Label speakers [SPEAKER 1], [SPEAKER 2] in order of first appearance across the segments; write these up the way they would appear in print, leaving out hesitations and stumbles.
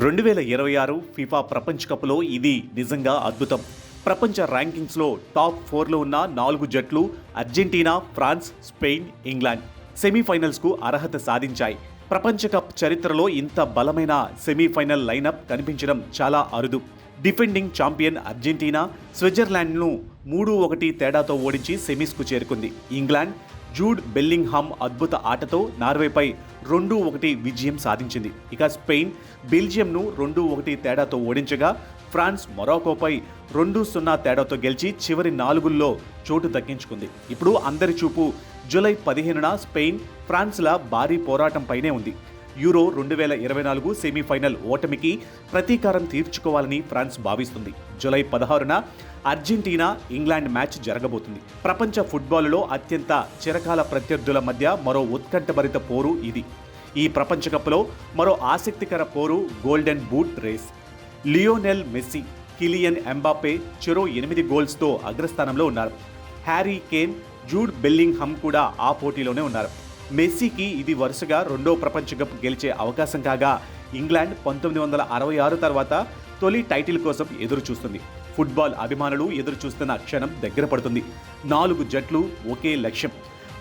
[SPEAKER 1] 2026 FIFA ప్రపంచ కప్లో ఇది నిజంగా అద్భుతం. ప్రపంచ ర్యాంకింగ్స్లో టాప్ 4లో ఉన్న 4 జట్లు అర్జెంటీనా, ఫ్రాన్స్, స్పెయిన్, ఇంగ్లాండ్ సెమీఫైనల్స్కు అర్హత సాధించాయి. ప్రపంచ కప్ చరిత్రలో ఇంత బలమైన సెమీఫైనల్ లైనప్ కనిపించడం చాలా అరుదు. డిఫెండింగ్ ఛాంపియన్ అర్జెంటీనా స్విట్జర్లాండ్ను 3-1 తేడాతో ఓడించి సెమీస్కు చేరుకుంది. ఇంగ్లాండ్ జూడ్ బెల్లింగ్హామ్ అద్భుత ఆటతో నార్వేపై 2-1 విజయం సాధించింది. ఇక స్పెయిన్ బెల్జియంను 2-1 తేడాతో ఓడించగా ఫ్రాన్స్ మొరాకోపై 2-0 తేడాతో గెలిచి చివరి 4లో చోటు దక్కించుకుంది. ఇప్పుడు అందరి చూపు జూలై 15న స్పెయిన్ ఫ్రాన్స్ల భారీ పోరాటంపైనే ఉంది. యూరో 2024 సెమీఫైనల్ ఓటమికి ప్రతీకారం తీర్చుకోవాలని ఫ్రాన్స్ భావిస్తుంది. జూలై 16న అర్జెంటీనా ఇంగ్లాండ్ మ్యాచ్ జరగబోతుంది. ప్రపంచ ఫుట్బాల్లో అత్యంత చిరకాల ప్రత్యర్థుల మధ్య మరో ఉత్కంఠభరిత పోరు ఇది. ఈ ప్రపంచ కప్లో మరో ఆసక్తికర పోరు golden boot race. Lionel Messi, Kylian Mbappe చెరో 8 గోల్స్తో అగ్రస్థానంలో ఉన్నారు. హ్యారీ కేన్, జూడ్ బెల్లింగ్హామ్ కూడా ఆ పోటీలోనే ఉన్నారు. మెస్సీకి ఇది వరుసగా 2వ ప్రపంచ కప్ గెలిచే అవకాశం కాగా ఇంగ్లాండ్ 1966 తర్వాత తొలి టైటిల్ కోసం ఎదురు చూస్తుంది. ఫుట్బాల్ అభిమానులు ఎదురు చూస్తున్న క్షణం దగ్గర పడుతుంది. 4 జట్లు ఒకే లక్ష్యం,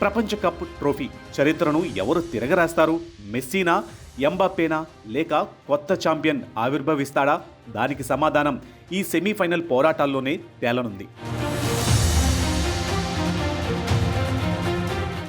[SPEAKER 1] ప్రపంచ కప్ ట్రోఫీ. చరిత్రను ఎవరు తిరగరాస్తారు? మెస్సీనా, ఎంబాపేనా, లేక కొత్త ఛాంపియన్ ఆవిర్భవిస్తాడా? దానికి సమాధానం ఈ సెమీఫైనల్ పోరాటాల్లోనే తేలనుంది.